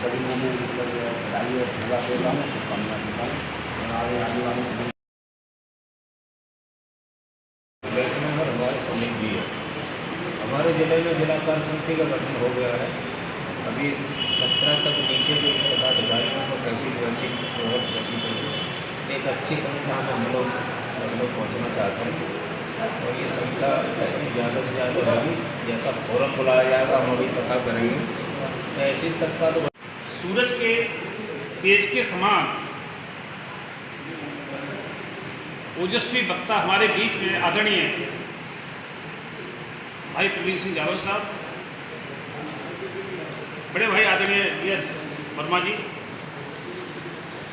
सभी को मैं मतलब बधाई और पूरा देता हूँ, शुभकामनाएं देता हूँ और आगे वाले समय वैसे में हमारी समिति भी है। हमारे ज़िले में जिला कार्य समिति का गठन हो गया है। अभी इस 17 तक नीचे के पदाधिकारियों को तहसील वहसील और करके एक अच्छी संख्या में हम लोग लगभग पहुँचना चाहते हैं और ये संख्या ज़्यादा से ज़्यादा होगी। जैसा फोरम बुलाया जाएगा हम अभी पता करेंगे। तहसील तक का तो सूरज के तेज के समान ओजस्वी वक्ता हमारे बीच में आदरणीय भाई प्रवीण सिंह जाधव साहब, बड़े भाई आदरणीय DS वर्मा जी,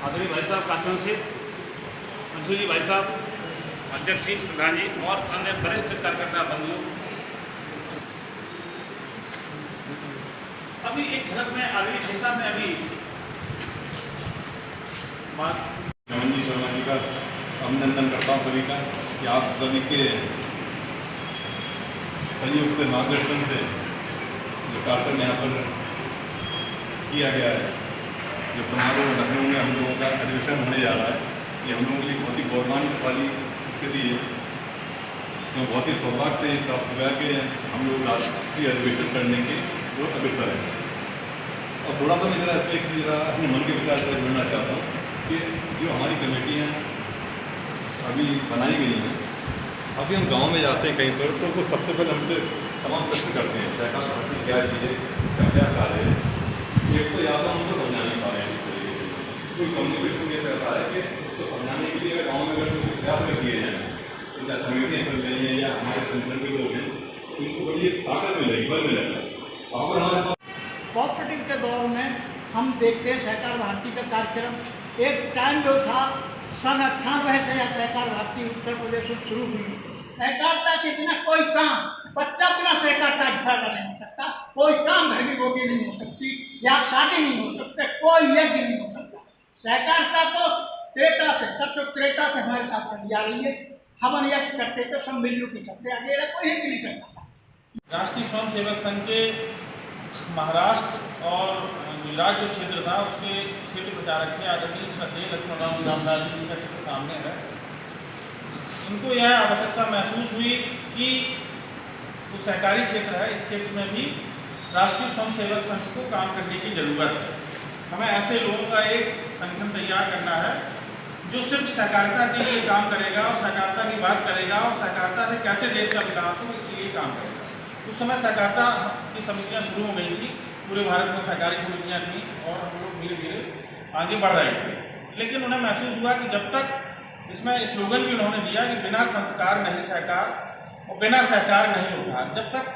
आदरणीय भाई साहब कासन से अंशु जी, भाई साहब अध्यक्ष जी, प्रधान जी और अन्य वरिष्ठ कार्यकर्ता बंधुओं, अभी एक झलक में आदरणीय भाई साहब ने अभी नमन जी शर्मा जी का अभिनंदन करता हूँ सभी का कि आप सभी के सहयोग से, मार्गदर्शन से जो कार्यक्रम यहाँ पर किया गया है, जो समारोह लखनऊ में हम लोगों का अधिवेशन होने जा रहा है, ये हम लोगों के लिए बहुत ही गौरवान्वित वाली स्थिति है। तो बहुत ही सौभाग्य से प्राप्त हुआ कि हम लोग राष्ट्रीय अधिवेशन करने के जो अवसर है। और थोड़ा सा मैं जरा इसमें एक चीज़ अपने मन के विचार से जुड़ना चाहता हूँ कि जो हमारी कमेटियाँ अभी बनाई गई हैं, अभी हम गांव में जाते हैं कहीं पर तो वो सबसे पहले हमसे तमाम प्रश्न करते हैं, सहकार भर्ती क्या चीज़ है, इसका क्या कार्य है। एक तो या तो हम उसको समझा नहीं पा रहे हैं, कोई कम्युनिकेशन ये रहता है कि उसको समझाने के लिए गाँव में अगर कुछ प्रयास कर दिए हैं, तो क्या समितियाँ चल रही हैं या हमारे संगठन के लोग हैं, तो इनको बड़ी ताकत मिलेगी, बल मिलेगा। और हमारे कोऑपरेटिव के दौर में हम देखते हैं सहकार भारती का कार्यक्रम एक टाइम जो था सन 98 से सहकार भारती उत्तर प्रदेश में शुरू हुई। सहकारिता के बिना कोई काम, बच्चा बिना सहकारिता पैदा नहीं हो सकता, कोई काम घर की रोटी नहीं हो सकती या शादी नहीं हो सकता, कोई यज्ञ नहीं हो सकता। सहकारिता तो त्रेता से, सत्युग त्रेता से हमारे साथ चली आ रही है। हवन यज्ञ करते तो सब मिलजुल के चलते आगे, कोई यज्ञ नहीं करता। राष्ट्रीय स्वयं सेवक संघ के महाराष्ट्र और गुजरात जो क्षेत्र था उसके क्षेत्र प्रचारक थे आदरणीय श्रद्धेय लक्ष्मणराव रामदास जी का चित्र सामने है। इनको यह आवश्यकता महसूस हुई कि जो सहकारी क्षेत्र है इस क्षेत्र में भी राष्ट्रीय स्वयं सेवक संघ को काम करने की जरूरत है। हमें ऐसे लोगों का एक संगठन तैयार करना है जो सिर्फ सहकारिता के लिए काम करेगा और सहकारिता की बात करेगा और सहकारिता से कैसे देश का विकास हो इसके लिए काम करेगा। उस समय सहकारिता की समितियां शुरू हो गई थी, पूरे भारत में सहकारी समितियां थी और हम लोग धीरे धीरे आगे बढ़ रहे थे। लेकिन उन्हें महसूस हुआ कि जब तक इसमें स्लोगन भी उन्होंने दिया कि बिना संस्कार नहीं सहकार और बिना सहकार नहीं उद्धार, जब तक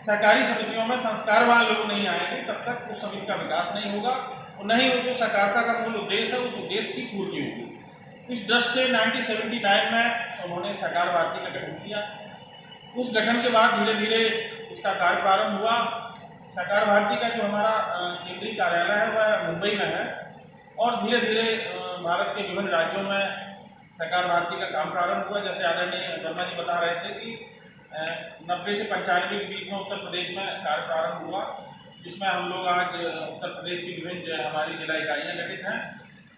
सहकारी समितियों में संस्कारवान लोग नहीं आएंगे तब तक उस समिति का विकास नहीं होगा और नहीं वो जो सहकारिता का मूल उद्देश्य है उस उद्देश्य की पूर्ति होगी। इस दृष्टि से 1979 में उन्होंने सहकार भारती का गठन किया। उस गठन के बाद धीरे धीरे इसका कार्य प्रारंभ हुआ। सहकार भारती का जो हमारा केंद्रीय कार्यालय है वह मुंबई में है और धीरे धीरे भारत के विभिन्न राज्यों में सहकार भारती का काम प्रारंभ हुआ। जैसे आदरणीय वर्मा जी बता रहे थे कि 90 से 95 के बीच में उत्तर प्रदेश में कार्य प्रारंभ हुआ, जिसमें हम लोग आज उत्तर प्रदेश की विभिन्न हमारी जिला इकाइयाँ गठित हैं।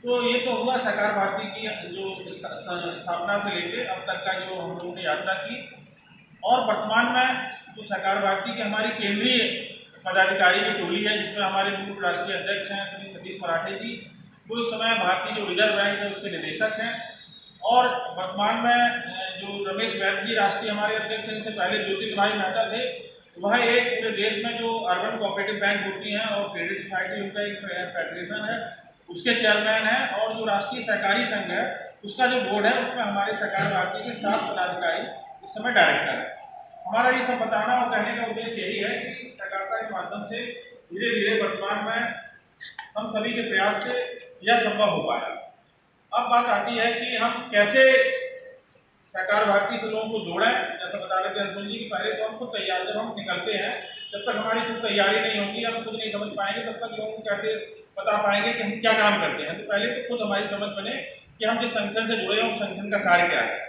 तो ये तो हुआ सहकार भारती की जो स्थापना से लेकर अब तक का जो हम लोगों ने यात्रा की। और वर्तमान में जो सहकार भारती की हमारी केंद्रीय पदाधिकारी की टोली है जिसमें हमारे पूर्व राष्ट्रीय अध्यक्ष हैं श्री सतीश मराठे जी, वो इस समय भारतीय जो रिजर्व बैंक है उसके निदेशक हैं। और वर्तमान में जो रमेश वैद्य जी राष्ट्रीय हमारे अध्यक्ष हैं, इनसे पहले ज्योतिर्भाई मेहता थे, वह एक पूरे देश में जो अर्बन कोऑपरेटिव बैंक होती हैं और क्रेडिट सोसाइटी उनका एक फेडरेशन है उसके चेयरमैन है। और जो राष्ट्रीय सहकारी संघ है उसका जो बोर्ड है उसमें हमारे सहकार भारती के 7 पदाधिकारी इस समय डायरेक्टर है। हमारा ये सब बताना और कहने का उद्देश्य यही है कि सहकारिता के माध्यम से धीरे धीरे वर्तमान में हम सभी के प्रयास से यह संभव हो पाया। अब बात आती है कि हम कैसे सहकार भारती से लोगों को जोड़ें। जैसा बता रहे थे अंशुल जी कि पहले तो हम खुद तैयार, जब हम निकलते हैं जब तक हमारी खुद तैयारी नहीं होगी, हम खुद नहीं समझ पाएंगे तब तक लोगों को कैसे बता पाएंगे कि हम क्या काम करते हैं। तो पहले तो खुद हमारी समझ बने कि हम जिस संगठन से जुड़े हैं उस संगठन का कार्य क्या है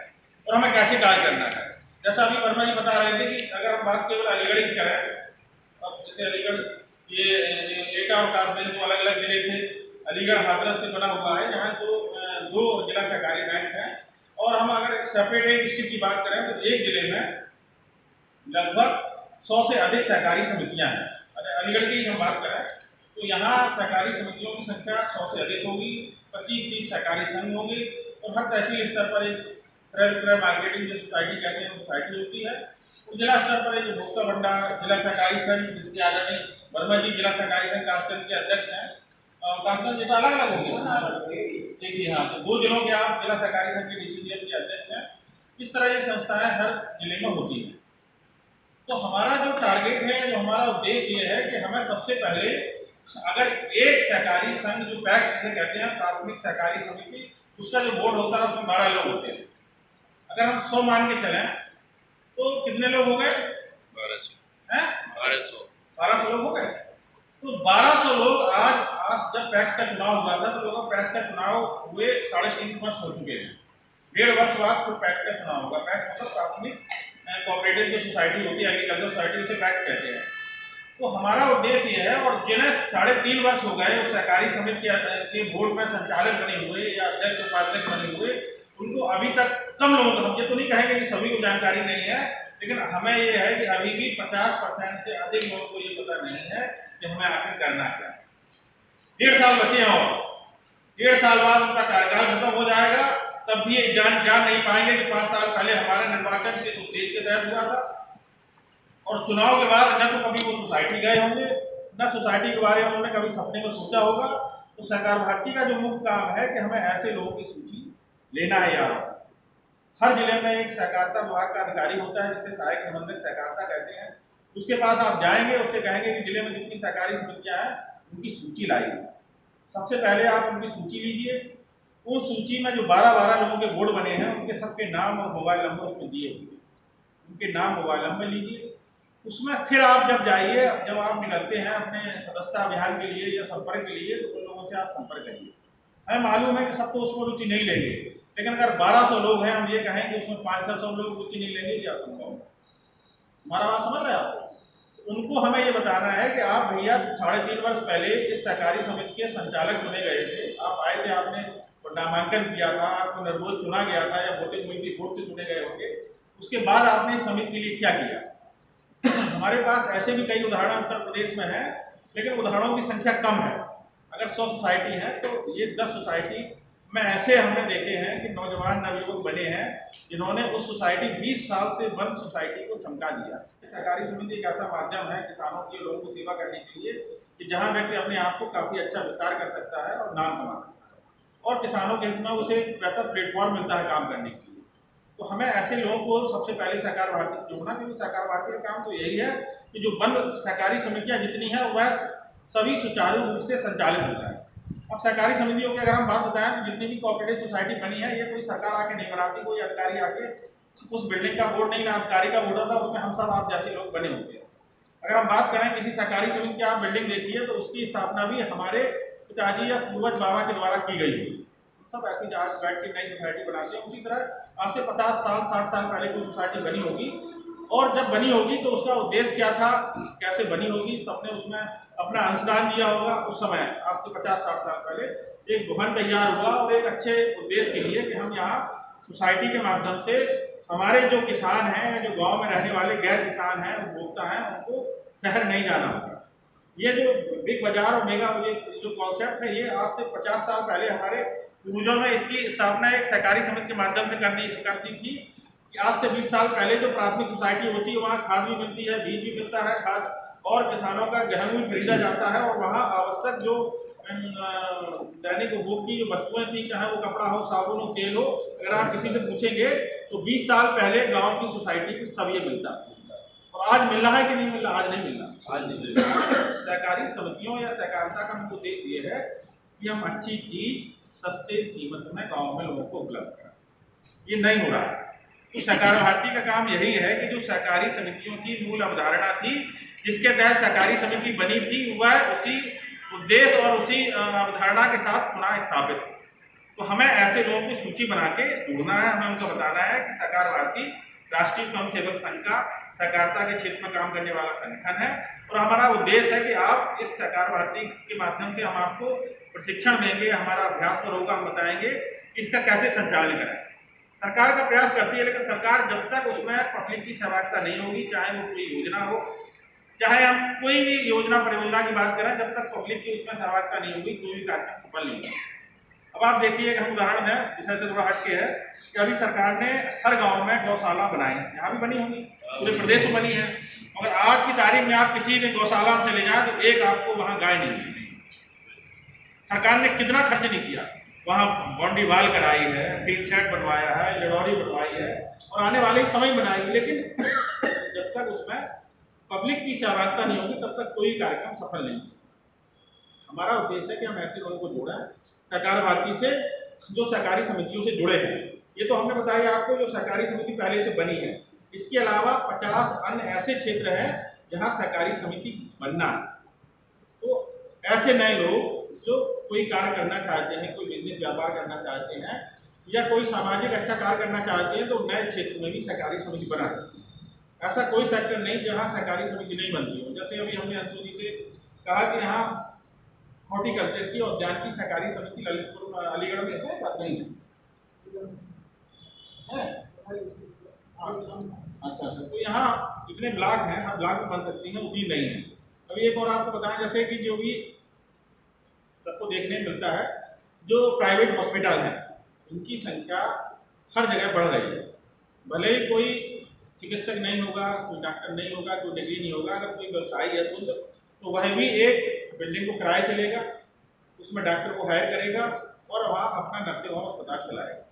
और हमें कैसे कार्य करना है। जैसा अभी वर्मा जी बता रहे थे कि अगर हम बात केवल अलीगढ़ की करें, अब जैसे अलीगढ़ ये एटा और कासगंज दो अलग अलग जिले थे। अलीगढ़ हाथरस से बना हुआ है, यहाँ दो जिला सहकारी बैंक हैं। और हम अगर सेपरेट एक डिस्ट्रिक्ट की बात करें तो एक जिले में लगभग 100 से अधिक सहकारी समितियां हैं। अगर अलीगढ़ की हम बात करें तो यहाँ सहकारी समितियों की संख्या 100 से अधिक होगी, 25-30 सहकारी संघ होंगे और हर तहसील स्तर पर एक क्रय विक्रय मार्केटिंग जो सोसाइटी कहते हैं सोसाइटी होती है। और जिला स्तर पर एक उपभोक्ता भंडार, जिला सहकारी संघ, जिसके आदरणीय वर्मा जी जिला सहकारी संघ कासगंज के अध्यक्ष हैं। कासगंज जिला अलग अलग होंगे एक ही, हाँ, तो 2 जिलों के आप जिला सहकारी संघ के DCDF के अध्यक्ष हैं। इस तरह ये संस्थाएं हर जिले में होती हैं। तो हमारा जो टारगेट है, जो हमारा उद्देश्य ये है कि हमें सबसे पहले अगर एक सहकारी संघ जो पैक्स जिसे कहते हैं, प्राथमिक सहकारी समिति, उसका जो बोर्ड होता है उसमें 12 लोग होते हैं। अगर हम 100 मान के चलें तो कितने लोग हो गए? 1200 लोग हो गए। तो 1200 लोग आज जब पैक्स का चुनाव हुआ था तो लोगों पैक्स का चुनाव हुए 3.5 वर्ष हो चुके हैं। 1.5 वर्ष बाद फिर पैक्स का चुनाव होगा। पैक्स मतलब प्राथमिक कोऑपरेटिव जो सोसाइटी होती है, एग्रीकल्चर सोसाइटी, उसे पैक्स कहते हैं। तो हमारा उद्देश्य ये है, और जिन्हें 3.5 वर्ष हो गए उस सहकारी समिति के बोर्ड में संचालक बने हुए या अध्यक्ष उपाध्यक्ष बने हुए, उनको अभी तक कम लोगों को, हम ये तो नहीं कहेंगे कि सभी को जानकारी नहीं है, लेकिन हमें ये है कि अभी भी 50% से अधिक लोगों को ये पता नहीं है कि हमें आखिर करना क्या है। 1.5 साल बचे हैं और 1.5 साल बाद उनका कार्यकाल खत्म हो जाएगा, तब भी ये जान नहीं पाएंगे कि 5 साल पहले हमारा निर्वाचन किस उद्देश्य के तहत हुआ था, और चुनाव के बाद न तो कभी वो सोसाइटी गए होंगे, न सोसाइटी के बारे में उन्होंने कभी सपने में सोचा होगा। तो सहकार भारती का जो मुख्य काम है कि हमें ऐसे लोगों की सूची लेना है यार। हर जिले में एक सहकारिता विभाग का अधिकारी होता है जिसे सहायक निबंधक सहकारिता कहते हैं। उसके पास आप जाएंगे, उससे कहेंगे कि जिले में जितनी सहकारी समितियां हैं उनकी सूची लाइए। सबसे पहले आप उनकी सूची लीजिए। उस सूची में जो 12 लोगों के बोर्ड बने हैं उनके सबके नाम और मोबाइल नंबर उसमें दिए हुए, उनके नाम मोबाइल नंबर लीजिए। उसमें फिर आप जब जाइए, जब आप निकलते हैं अपने सदस्यता अभियान के लिए या संपर्क के लिए, तो उन लोगों से आप संपर्क करिए। हमें मालूम है कि सब तो उसमें रुचि नहीं लेंगे, लेकिन अगर 1200 लोग हैं, हम ये कहें कि उसमें 500 लोग रुचि नहीं लेंगे, क्या संभव है? हमारा बात समझ रहे हैं आप? उनको हमें ये बताना है कि आप भैया 3.5 वर्ष पहले इस सहकारी समिति के संचालक चुने गए थे, आप आए थे, आपने नामांकन किया था, आपको निर्विरोध चुना गया था या वोटिंग हुई थी, वोट से चुने गए होंगे। उसके बाद आपने इस समिति के लिए क्या किया? हमारे पास ऐसे भी कई उदाहरण उत्तर प्रदेश में हैं, लेकिन उदाहरणों की संख्या कम है। अगर 100 सोसाइटी हैं तो ये 10 सोसाइटी में ऐसे हमने देखे हैं कि नौजवान नवयुवक बने हैं जिन्होंने उस सोसाइटी 20 साल से बंद सोसाइटी को चमका दिया। सहकारी समिति एक ऐसा माध्यम है किसानों की, लोगों को सेवा करने के लिए, कि जहां व्यक्ति अपने आप को काफी अच्छा विस्तार कर सकता है और नाम कमा सकता है, और किसानों के हित में उसे एक बेहतर प्लेटफॉर्म मिलता है काम करने के लिए। तो हमें ऐसे लोगों को सबसे पहले सहकार भारती से जोड़ना, क्योंकि सहकार भारती का काम तो यही है कि जो बंद सहकारी समितियां जितनी हैं वह सभी सुचारू रूप से संचालित होता है। अब सहकारी समितियों की अगर हम बात बताएं तो जितनी भी कोऑपरेटिव सोसाइटी बनी है, ये कोई सरकार आके नहीं बनाती, कोई अधिकारी आके उस बिल्डिंग का बोर्ड नहीं, अधिकारी का बोर्ड था, उसमें हम सब आप जैसे लोग बने होते हैं। अगर हम बात करें किसी सहकारी समिति की, आप बिल्डिंग देखिए तो उसकी स्थापना भी हमारे पिताजी या पूर्वज बाबा के द्वारा की गई थी। सब ऐसी आज बैठ के नई सोसाइटी बनाते हैं। उसी तरह आज से 50 साल 60 साल पहले कोई सोसाइटी बनी होगी, और जब बनी होगी तो उसका उद्देश्य क्या था, कैसे बनी होगी, सबने उसमें अपना अंशदान दिया होगा। उस समय आज से 50-60 साल पहले एक भवन तैयार हुआ, और एक अच्छे उद्देश्य के लिए कि हम यहाँ सोसाइटी के माध्यम से हमारे जो किसान हैं, जो गांव में रहने वाले गैर किसान हैं, उपभोक्ता हैं, उनको शहर नहीं जाना होगा। ये जो बिग बाजार और मेगा जो कॉन्सेप्ट है, ये आज से 50 साल पहले हमारे पूर्वजों ने इसकी स्थापना एक सहकारी समिति के माध्यम से कर दी थी। कि आज से 20 साल पहले जो प्राथमिक सोसाइटी होती है, वहाँ खाद भी मिलती है, बीज भी मिलता है, खाद और किसानों का गेहूं भी खरीदा जाता है, और वहाँ आवश्यक जो दैनिक उपभोग की जो वस्तुएं थी, चाहे वो कपड़ा हो, साबुन हो, तेल हो, अगर आप किसी से पूछेंगे तो 20 साल पहले गांव की सोसाइटी की सब ये मिलता। और आज मिल रहा है कि नहीं मिल रहा? आज नहीं मिल रहा, आज नहीं मिल रहा। सहकारी समितियों या सहकारिता का मुख्य उद्देश्य ये है कि हम अच्छी चीज सस्ते कीमत में गाँव में लोगों को उपलब्ध कराएं। ये नहीं हो रहा है। तो सहकार भारती का काम यही है कि जो सहकारी समितियों की मूल अवधारणा थी, जिसके तहत सहकारी समिति बनी थी, वह उसी उद्देश्य और उसी अवधारणा के साथ पुनः स्थापित हो। तो हमें ऐसे लोगों की सूची बना के जोड़ना है, हमें उनको बताना है कि सहकार भारती राष्ट्रीय स्वयंसेवक संघ का सहकारिता के क्षेत्र में काम करने वाला संगठन है और हमारा उद्देश्य है कि आप इस सहकार भारती के माध्यम से हम आपको प्रशिक्षण देंगे, हमारा अभ्यास पर होगा, हम बताएंगे इसका कैसे संचालन करें। सरकार का प्रयास करती है, लेकिन सरकार जब तक उसमें पब्लिक की सहभागिता नहीं होगी, चाहे वो कोई योजना हो, चाहे हम कोई भी योजना परियोजना की बात करें, जब तक पब्लिक की उसमें सहभागिता नहीं होगी कोई भी कार्यक्रम सफल नहीं होगा। अब आप देखिए, हम उदाहरण है, विषय से थोड़ा हटके है कि अभी सरकार ने हर गांव में गौशाला बनाई है, यहाँ भी बनी होंगी, पूरे प्रदेश में बनी है, मगर आज की तारीख में आप किसी भी गौशाला में चले जाए तो एक आपको वहाँ गाय नहीं मिलेगी। सरकार ने कितना खर्च नहीं किया, वहाँ बाउंड्री वाल कराई है, टीन सेट बनवाया है, लड़ौरी बनवाई है और आने वाले समय बनाएगी, लेकिन जब तक उसमें पब्लिक की सहभागिता नहीं होगी तब तक कोई कार्यक्रम सफल नहीं होगा। हमारा उद्देश्य है कि हम ऐसे लोगों को जोड़ें सहकार भारती से जो सहकारी समितियों से जुड़े हैं। ये तो हमने बताया आपको जो सहकारी समिति पहले से बनी है, इसके अलावा 50 अन्य ऐसे क्षेत्र हैं जहाँ सहकारी समिति बनना है। तो ऐसे नए लोग जो कोई कार्य करना चाहते हैं, कोई बिजनेस व्यापार करना चाहते हैं या कोई सामाजिक अच्छा कार्य करना चाहते हैं, तो नए क्षेत्र में भी सहकारी समिति बना सकते हैं। ऐसा कोई सेक्टर नहीं जहाँ सहकारी समिति नहीं बनती हो। जैसे अभी हमने अंशु जी से कहा कि यहाँ हॉर्टिकल्चर की और उद्यान की सहकारी समिति ललितपुर अलीगढ़ में है, बात नहीं है? अच्छा, तो यहाँ जितने ब्लॉक हैं हर ब्लॉक में बन सकती हैं, उतनी नहीं है। अभी एक और आपको बताएं, जैसे कि जो भी सबको देखने मिलता है, जो प्राइवेट हॉस्पिटल हैं उनकी संख्या हर जगह बढ़ रही है। भले ही कोई चिकित्सक नहीं होगा, कोई डॉक्टर नहीं होगा, कोई डिग्री नहीं होगा, अगर कोई व्यवसायी है तो वह भी एक बिल्डिंग को किराए से लेगा, उसमें डॉक्टर को हायर करेगा और वहाँ अपना नर्सिंग होम अस्पताल चलाएगा।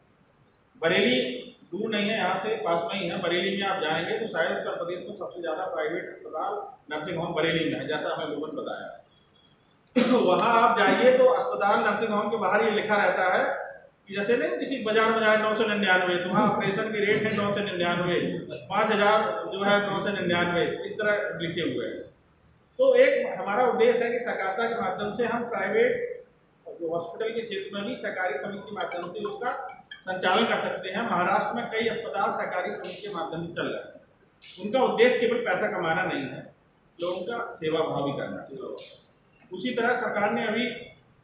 बरेली दूर नहीं है, यहाँ से पास में ही है। बरेली में आप जाएंगे तो शायद उत्तर प्रदेश में सबसे ज़्यादा प्राइवेट अस्पताल नर्सिंग होम बरेली में है, जैसा हमें लोगों ने बताया। तो वहाँ आप जाइए तो अस्पताल नर्सिंग होम के बाहर ये लिखा रहता है कि जैसे नहीं किसी बाजार में जाए 999, तो वहाँ ऑपरेशन के रेट है 999, 5000 जो है 999, इस तरह लिखे हुए हैं। तो एक हमारा उद्देश्य है कि सहकारिता के माध्यम से हम प्राइवेट हॉस्पिटल के क्षेत्र में भी सहकारी समिति के माध्यम से उसका संचालन कर सकते हैं। महाराष्ट्र में कई अस्पताल सहकारी समिति के माध्यम से चल रहे हैं। उनका उद्देश्य केवल पैसा कमाना नहीं है, लोगों का सेवा भाव भी करना चाहिए। उसी तरह सरकार ने अभी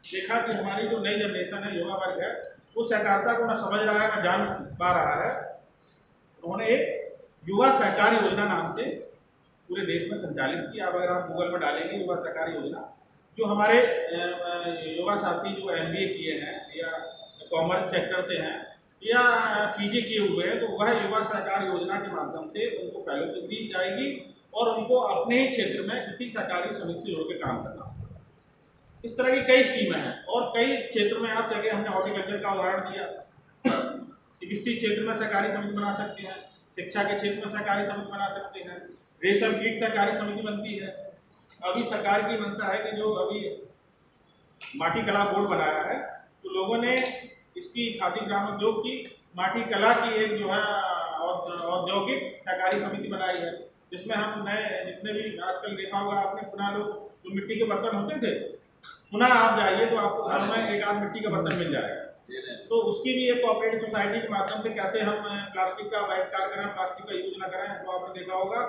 देखा कि हमारी जो नई जनरेशन है, युवा वर्ग है, वो सहकारिता को ना समझ रहा है ना जान पा रहा है। उन्होंने एक युवा सहकारी योजना नाम से पूरे देश में संचालित किया। अब अगर आप गूगल में डालेंगे युवा सहकारी योजना, जो हमारे युवा साथी जो MBA किए हैं या कॉमर्स सेक्टर से हैं या PG किए हुए हैं, तो वह युवा सहकार योजना के माध्यम से उनको फेलोशिप दी जाएगी और उनको अपने ही क्षेत्र में किसी सहकारी समिति से जोड़ के काम करना। इस तरह की कई स्कीमें हैं और कई क्षेत्र में आप जगह हमने हॉर्टिकल्चर का उदाहरण दिया, चिकित्सीय क्षेत्र में सहकारी समिति बना सकते हैं, शिक्षा के क्षेत्र में सहकारी समिति बना सकते हैं, रेशम कीट सहकारी समिति बनती है। अभी सरकार की मंशा है कि जो अभी माटी कला बोर्ड बनाया है, तो लोगों ने इसकी खादी ग्रामोद्योग की माटी कला की एक जो है औद्योगिक सहकारी समिति बनाई है, जिसमें हम नए जितने भी आजकल देखा होगा आपने, पुनः लोग जो मिट्टी के बर्तन होते थे, पुनः आप जाइए तो आपको घर में एक आध मिट्टी का बर्तन मिल जाएगा। तो उसकी भी एक कोऑपरेटिव सोसाइटी के माध्यम से कैसे हम प्लास्टिक का बहिष्कार करें, प्लास्टिक का यूज न करें, तो आपने देखा होगा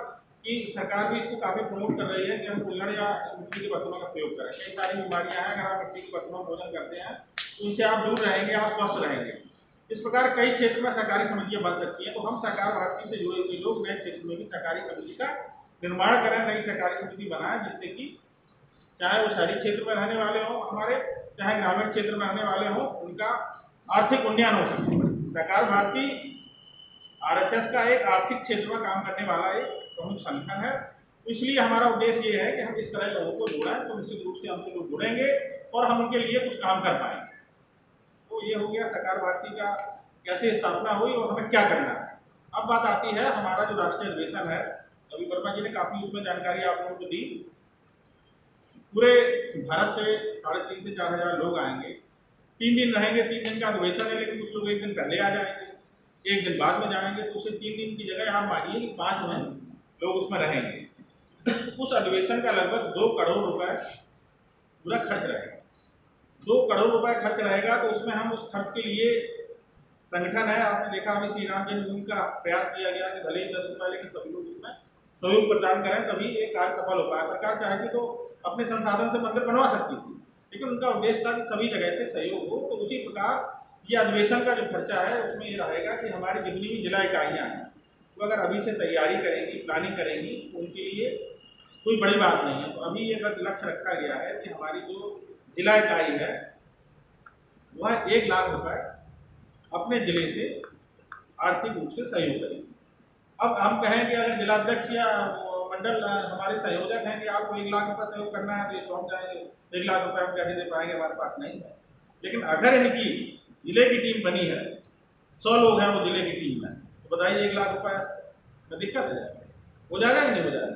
कि सरकार भी इसको काफ़ी प्रमोट कर रही है कि हम कुल्हड़ या मिट्टी के बर्तनों का प्रयोग करें। कई सारी बीमारियां हैं, अगर आप मिट्टी के बर्तनों में भोजन करते हैं तो उनसे आप दूर रहेंगे, आप स्वस्थ रहेंगे। इस प्रकार कई क्षेत्र में सहकारी समितियां बन सकती हैं। तो हम सहकार भारती से जुड़े हुए लोग नए क्षेत्र में भी सहकारी समिति का निर्माण करें, नई सहकारी समिति बनाएं, जिससे कि चाहे वो शहरी क्षेत्र में रहने वाले हों हमारे, चाहे ग्रामीण क्षेत्र में रहने वाले हों, उनका आर्थिक उन्नयन हो सके। सहकार भारती RSS का एक आर्थिक क्षेत्र में काम करने वाला एक प्रमुख संगठन है। तो इसलिए हमारा उद्देश्य ये है कि हम इस तरह लोगों को जोड़ें, तो निश्चित रूप से हमसे लोग जुड़ेंगे और हम उनके लिए कुछ काम कर पाएंगे। तो ये हो गया सहकार भारती का कैसे स्थापना हुई और हमें क्या करना है। अब बात आती है हमारा जो राष्ट्रीय अधिवेशन है, अभी वर्मा जी ने काफ़ी उसमें जानकारी आप लोगों को दी। पूरे भारत से 3,500 से 4,000 लोग आएंगे, 3 दिन रहेंगे, 3 दिन का अधिवेशन है, लेकिन कुछ लोग 1 दिन पहले आ जाएंगे, 1 दिन बाद में जाएंगे, तो उसे 3 दिन की जगह आप मानिए कि 5 दिन लोग उसमें रहेंगे। उस अधिवेशन का लगभग 2 करोड़ रुपए पूरा खर्च रहेगा। 2 करोड़ रुपए खर्च रहेगा, तो उसमें हम उस खर्च के लिए संगठन है। आपने देखा अभी श्री राम जन्मभूमि का प्रयास किया गया कि भले ही 10 रुपये लेकिन सभी लोग इसमें सहयोग प्रदान करें, तभी ये कार्य सफल हो पाया। सरकार चाहती तो अपने संसाधन से मंदिर बनवा सकती थी, लेकिन उनका उद्देश्य था कि सभी जगह से सहयोग हो। तो उसी प्रकार ये अधिवेशन का जो खर्चा है उसमें ये रहेगा कि हमारी जितनी भी जिला इकाइयाँ हैं वो अगर अभी से तैयारी करेंगी, प्लानिंग करेंगी, तो उनके लिए कोई बड़ी बात नहीं है। तो अभी ये लक्ष्य रखा गया है कि हमारी जो जिला इकाई है वह 1 लाख रुपए अपने जिले से आर्थिक रूप से सहयोग करेंगे। अब हम कहेंगे अगर जिलाध्यक्ष या मंडल हमारे संयोजक हैं कि आपको 1 लाख रुपए सहयोग करना है तो ये चौंक जाएंगे, 1 लाख रुपए हम कैसे दे पाएंगे, हमारे पास नहीं है। लेकिन अगर इनकी जिले की टीम बनी है, 100 लोग हैं वो जिले की टीम में, तो बताइए 1 लाख रुपए में दिक्कत है, हो जाएगा कि नहीं हो जाएगा।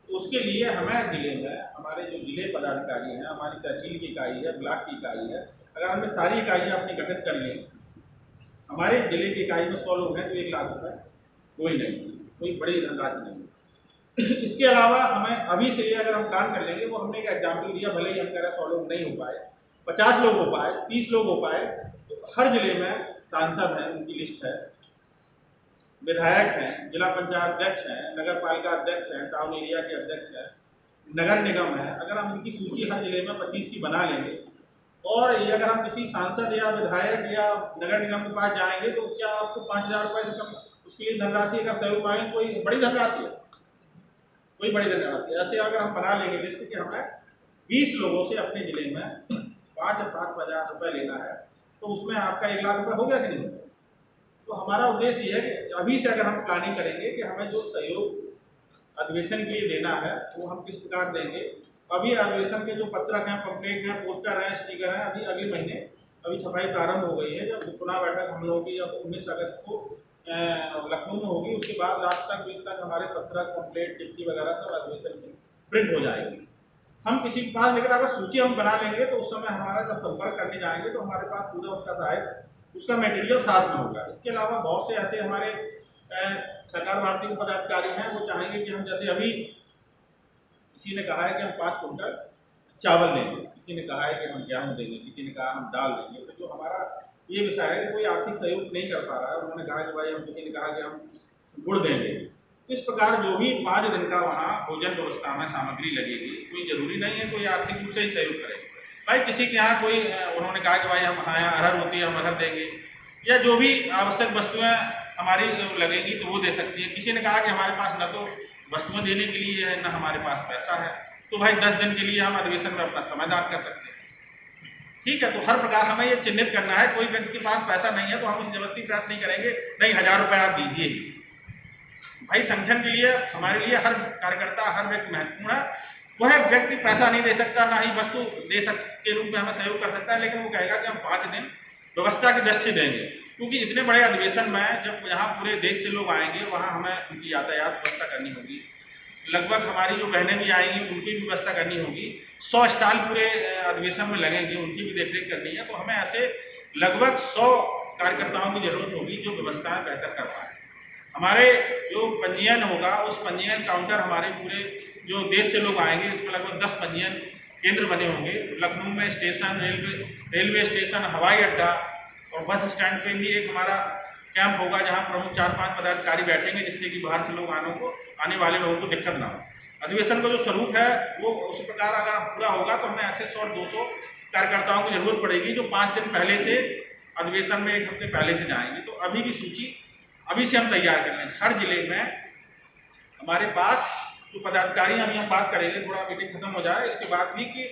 तो उसके लिए हमें जिले में हमारे जो जिले पदाधिकारी हैं, हमारी तहसील की इकाई है, ब्लॉक की इकाई है, अगर हमने सारी इकाइयाँ अपनी गठित कर लें, हमारे जिले की इकाई में 100 लोग हैं तो 1 लाख रुपए कोई नहीं, कोई बड़ी धनराशि नहीं। इसके अलावा हमें अभी से ये अगर हम प्लान कर लेंगे, वो हमने एक एग्जाम्पल दिया, भले ही हम कह रहे 100 लोग नहीं हो पाए, 50 लोग हो पाए, 30 लोग हो पाए, तो हर जिले में सांसद हैं, उनकी लिस्ट है, विधायक हैं, जिला पंचायत अध्यक्ष हैं, नगर पालिका अध्यक्ष हैं, टाउन एरिया के अध्यक्ष हैं, नगर निगम है। अगर हम इनकी सूची हर जिले में 25 की बना लेंगे और ये अगर हम किसी सांसद या विधायक या नगर निगम के पास जाएंगे तो क्या आपको 5,000 रुपये से कम उसके लिए धनराशि अगर सहयोग पाएंगे, कोई बड़ी धनराशि है, कोई बड़ी धनराशि। ऐसे अगर हम बना लेंगे लिस्ट कि हमें 20 लोगों से अपने जिले में 5,000 रुपये लेना है, तो उसमें आपका 1 लाख रुपये हो गया कि नहीं? तो हमारा उद्देश्य ये है कि अभी से अगर हम प्लानिंग करेंगे कि हमें जो सहयोग अधिवेशन के लिए देना है वो हम किस प्रकार देंगे। अभी अधिवेशन के जो पत्रक हैं, पंपलेट हैं, पोस्टर हैं, स्टिकर हैं, अभी अगले महीने अभी छपाई प्रारंभ हो गई है। जब चुनाव बैठक हम लोगों की 19 अगस्त को लखनऊ में होगी, उसके बाद लास्ट तक 20 तक हमारे पत्रक, पंपलेट, चिट्ठी वगैरह सब अधिवेशन में प्रिंट हो जाएगी। हम किसी के पास, लेकिन अगर सूची हम बना लेंगे तो उस समय हमारा जब संपर्क करने जाएंगे तो हमारे पास पूरा उसका साहित्य, उसका मटेरियल साथ में होगा। इसके अलावा बहुत से ऐसे हमारे सरकार भारती के पदाधिकारी हैं, वो चाहेंगे कि हम जैसे अभी किसी ने कहा है कि हम 5 कुंटल चावल देंगे, किसी ने कहा है कि हम गेहूँ देंगे, किसी ने कहा हम दाल देंगे। तो जो हमारा ये विषय है कि कोई आर्थिक सहयोग नहीं कर पा रहा है, उन्होंने कहा कि भाई हम, किसी ने कहा कि हम गुड़ देंगे। इस प्रकार जो भी 5 दिन का वहाँ भोजन व्यवस्था में सामग्री लगेगी, कोई जरूरी नहीं है कोई आर्थिक रूप से ही सहयोग करे। भाई किसी के यहाँ कोई, उन्होंने कहा कि भाई हम यहाँ अरहर होती है, हम अरहर देंगे, या जो भी आवश्यक वस्तुएं हमारी लगेंगी तो वो दे सकती है। किसी ने कहा कि हमारे पास न तो वस्तुएं देने के लिए है, न हमारे पास पैसा है, तो भाई 10 दिन के लिए हम अधिवेशन में अपना समय दान कर सकते हैं। ठीक है, तो हर प्रकार हमें ये चिन्हित करना है। कोई व्यक्ति के पास पैसा नहीं है तो हम उस जबरदस्ती प्रयास नहीं करेंगे, नहीं 1000 रुपये आप दीजिए। भाई संगठन के लिए, हमारे लिए हर कार्यकर्ता, हर व्यक्ति महत्वपूर्ण है। वह व्यक्ति पैसा नहीं दे सकता, ना ही वस्तु दे के रूप में हमें सहयोग कर सकता है, लेकिन वो कहेगा कि हम 5 दिन व्यवस्था की दृष्टि देंगे। क्योंकि इतने बड़े अधिवेशन में जब यहाँ पूरे देश से लोग आएंगे, वहाँ हमें उनकी यातायात व्यवस्था करनी होगी, लगभग हमारी जो बहनें भी आएंगी उनकी भी व्यवस्था करनी होगी, 100 स्टॉल पूरे अधिवेशन में लगेंगे, उनकी भी देखरेख करनी है। तो हमें ऐसे लगभग 100 कार्यकर्ताओं की जरूरत होगी जो व्यवस्थाएं बेहतर कर पाए। हमारे जो पंजीयन होगा, उस पंजीयन काउंटर हमारे पूरे जो देश से लोग आएंगे, इसमें लगभग 10 पंजीयन केंद्र बने होंगे। लखनऊ में स्टेशन, रेलवे स्टेशन, हवाई अड्डा और बस स्टैंड पे भी एक हमारा कैंप होगा, जहां प्रमुख 4-5 पदाधिकारी बैठेंगे, जिससे कि बाहर से लोग आने वाले लोगों को दिक्कत ना हो। अधिवेशन का जो स्वरूप है वो उस प्रकार अगर पूरा होगा तो हमें ऐसे 100-200 कार्यकर्ताओं की जरूरत पड़ेगी, जो 5 दिन पहले से अधिवेशन में 1 हफ्ते पहले से जाएंगे। तो अभी भी सूची अभी से हम तैयार कर लें। हर जिले में हमारे पास जो पदाधिकारी, अभी हम बात करेंगे, थोड़ा मीटिंग खत्म हो जाए इसके बाद भी, कि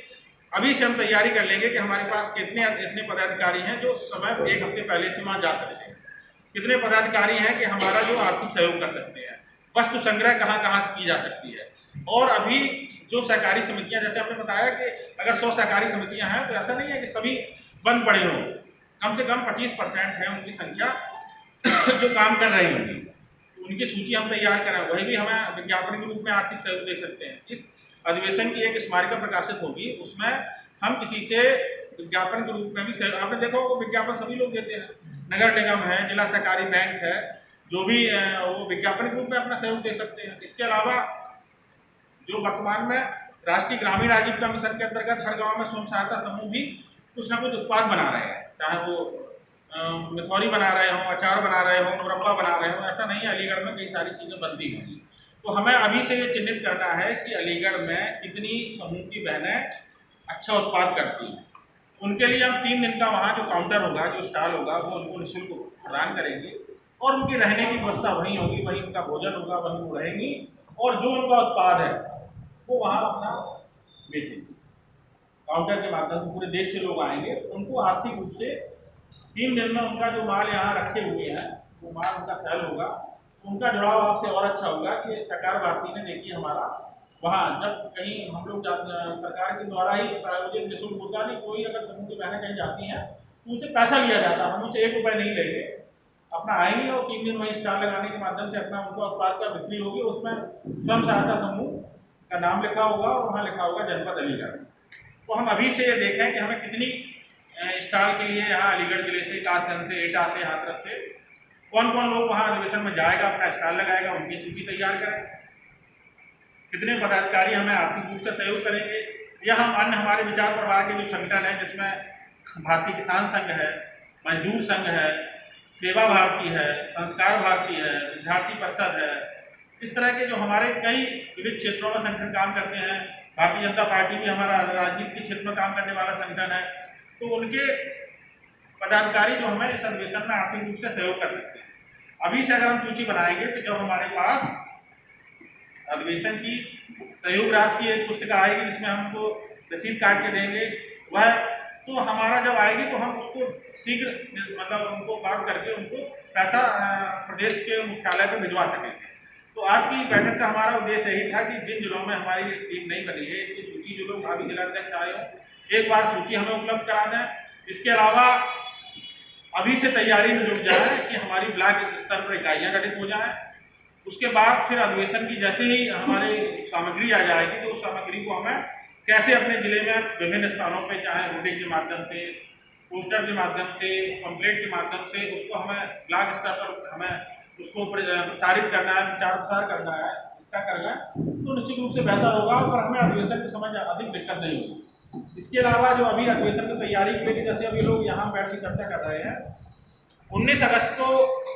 अभी से हम तैयारी कर लेंगे कि हमारे पास कितने पदाधिकारी हैं जो समय 1 हफ्ते पहले से वहाँ जा सकते हैं, कितने पदाधिकारी हैं कि हमारा जो आर्थिक सहयोग कर सकते हैं, वस्तु संग्रह कहाँ से की जा सकती है। और अभी जो सहकारी समितियां, जैसे हमने बताया कि अगर 100 सहकारी समितियां हैं तो ऐसा नहीं है कि सभी बंद पड़े हों, कम से कम 25% है उनकी संख्या जो काम कर रही होंगी, तो उनकी सूची हम तैयार करें, वही भी हमें विज्ञापन के रूप में आर्थिक सहयोग दे सकते हैं। इस अधिवेशन की एक स्मारिका प्रकाशित होगी, उसमें हम किसी से विज्ञापन के रूप में भी सहयोग, आपने देखा वो विज्ञापन सभी लोग देते हैं, नगर निगम है, जिला सहकारी बैंक है, जो भी वो विज्ञापन के रूप में अपना सहयोग दे सकते हैं। इसके अलावा जो वर्तमान में राष्ट्रीय ग्रामीण आजीविका मिशन के अंतर्गत हर गांव में स्वयं सहायता समूह भी कुछ ना कुछ उत्पाद बना रहे हैं, चाहे वो मिथौरी बना रहे हों, अचार बना रहे हों, मुरब्बा बना रहे हों, ऐसा नहीं है। अलीगढ़ में कई सारी चीज़ें बनती होंगी। तो हमें अभी से ये चिन्हित करना है कि अलीगढ़ में कितनी समूह की बहनें अच्छा उत्पाद करती हैं। उनके लिए हम 3 दिन का वहाँ जो काउंटर होगा, जो स्टॉल होगा, वो उनको निःशुल्क प्रदान करेंगे और उनकी रहने की व्यवस्था वहीं होगी, वहीं उनका भोजन होगा, वहीं वो रहेंगी और जो उनका उत्पाद है वो वहाँ अपना बेचेंगे। काउंटर के माध्यम से पूरे देश से लोग आएंगे, उनको आर्थिक रूप से 3 दिन में उनका जो माल यहाँ रखे हुए हैं वो माल उनका सेल होगा, उनका जुड़ाव आपसे और अच्छा होगा कि सहकार भारती ने देखिए हमारा वहाँ जब कहीं हम लोग सरकार के द्वारा ही प्रायोजित निःशुल्क होता नहीं, कोई अगर समूह की बहनें कहीं जाती हैं तो उनसे पैसा लिया जाता है, हम उनसे 1 रुपये नहीं लेंगे, अपना आएंगे और 3 दिन वहीं स्टॉल लगाने के माध्यम से अपना उनका उत्पाद का बिक्री होगी। उसमें स्वयं सहायता समूह का नाम लिखा होगा और वहाँ लिखा होगा जनपद अलीगढ़। तो हम अभी से ये देखें कि हमें कितनी स्टॉल के लिए यहाँ अलीगढ़ जिले से, कासगंज से, एटा से, हाथरस से कौन कौन लोग वहाँ अधिवेशन में जाएगा, अपना स्टॉल लगाएगा, उनकी सूची तैयार करें। कितने पदाधिकारी हमें आर्थिक रूप से सहयोग करेंगे, या हम अन्य हमारे विचार प्रवाह के जो संगठन है जिसमें भारतीय किसान संघ है, मजदूर संघ है, सेवा भारती है, संस्कार भारती है, विद्यार्थी परिषद है, इस तरह के जो हमारे कई विविध क्षेत्रों में संगठन काम करते हैं, भारतीय जनता पार्टी भी हमारा राजनीति के क्षेत्र में काम करने वाला संगठन है, तो उनके पदाधिकारी जो हमें इस अधिवेशन में आर्थिक रूप से सहयोग कर सकते हैं। अभी से अगर हम सूची बनाएंगे तो जब हमारे पास अधिवेशन की सहयोग राशि की एक पुस्तिका आएगी जिसमें हमको रसीद काट के देंगे, वह तो हमारा जब आएगी तो हम उसको शीघ्र मतलब उनको बात करके उनको पैसा प्रदेश के मुख्यालय पर भिजवा सकेंगे। तो आज की बैठक का हमारा उद्देश्य यही था कि जिन जिलों में हमारी टीम नहीं बनी है, तो सूची जो लोग भावी जिलाध्यक्ष आए हों, एक बार सूची हमें उपलब्ध करा दें। इसके अलावा अभी से तैयारी में जुट जाए कि हमारी ब्लॉक स्तर पर इकाइयाँ गठित हो जाएं। उसके बाद फिर अधिवेशन की जैसे ही हमारी सामग्री आ जाएगी तो उस सामग्री को हमें कैसे अपने जिले में विभिन्न स्थानों पे, चाहे होर्डिंग के माध्यम से, पोस्टर के माध्यम से, पंपलेट के माध्यम से, उसको हमें ब्लॉक स्तर पर हमें उसको प्रसारित करना है, प्रचार प्रसार करना है, इसका करना है तो निश्चित रूप से बेहतर होगा और हमें अधिवेशन के समय अधिक दिक्कत नहीं होगी। इसके अलावा जो अभी अधिवेशन की तैयारी के लिए जैसे अभी लोग यहाँ बैठ के चर्चा कर रहे हैं, 19 अगस्त को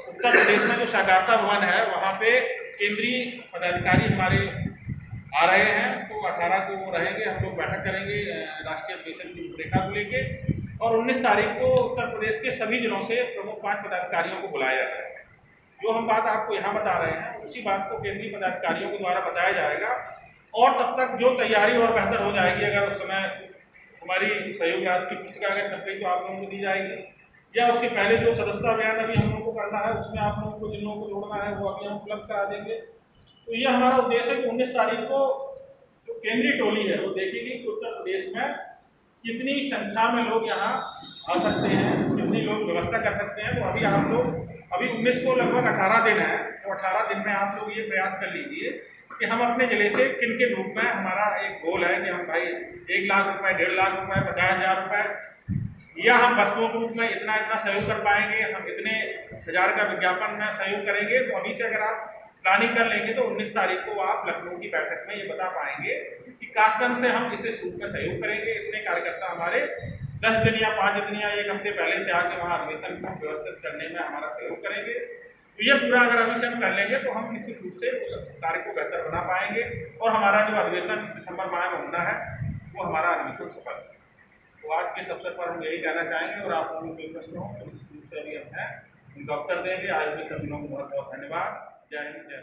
उत्तर प्रदेश में जो सहकारिता भवन है वहाँ पे केंद्रीय पदाधिकारी हमारे आ रहे हैं, तो 18 को वो रहेंगे, हम लोग बैठक करेंगे राष्ट्रीय अधिवेशन की रूपरेखा को लेके और 19 तारीख को उत्तर प्रदेश के सभी जिलों से प्रमुख 5 पदाधिकारियों को बुलाया जाएगा। जो हम बात आपको यहाँ बता रहे हैं उसी बात को केंद्रीय पदाधिकारियों के द्वारा बताया जाएगा और तब तक जो तैयारी और बेहतर हो जाएगी, अगर उस समय हमारी सहयोग राशि की पुस्तिका अगर छप गई तो आप लोगों को दी जाएगी, या उसके पहले जो सदस्यता अभियान अभी हम लोगों को करना है उसमें आप लोगों को जिन लोगों को जोड़ना है वो अभी हम उपलब्ध करा देंगे। तो ये हमारा उद्देश्य है कि 19 तारीख को जो केंद्रीय टोली है वो देखेगी कि उत्तर प्रदेश में कितनी संख्या में लोग यहाँ आ सकते हैं, कितनी लोग व्यवस्था कर सकते हैं। तो अभी आप लोग अभी 19 को लगभग 18 दिन है, तो 18 दिन में आप लोग ये प्रयास कर लीजिए कि हम अपने जिले से किन के रूप में, हमारा एक गोल है कि हम भाई 1 लाख रुपए, 1.5 लाख रुपए, 50,000 रुपए, या हम वस्तुओं के रूप में इतना इतना सहयोग कर पाएंगे, हम इतने हजार का विज्ञापन में सहयोग करेंगे। तो अभी से अगर आप प्लानिंग कर लेंगे तो 19 तारीख को आप लखनऊ की बैठक में ये बता पाएंगे कि कासगंज से हम इस रूप में सहयोग करेंगे, इतने कार्यकर्ता हमारे 10 दिन या 5 दिन या 1 हफ्ते पहले से आके वहाँ अधिवेशन को व्यवस्थित करने में हमारा सहयोग करेंगे। तो ये पूरा अगर अभी से हम कर लेंगे तो हम निश्चित रूप से उस कार्य को बेहतर बना पाएंगे और हमारा जो अधिवेशन दिसंबर माह में होना है वो हमारा अधिवेशन सफल है। तो आज के इस अवसर पर हम यही कहना चाहेंगे और आप लोगों के प्रश्न हो तो निश्चित रूप से अभी हम हैं उनका उत्तर देंगे। आज भी सभी लोगों को बहुत बहुत धन्यवाद। जय हिंद, जय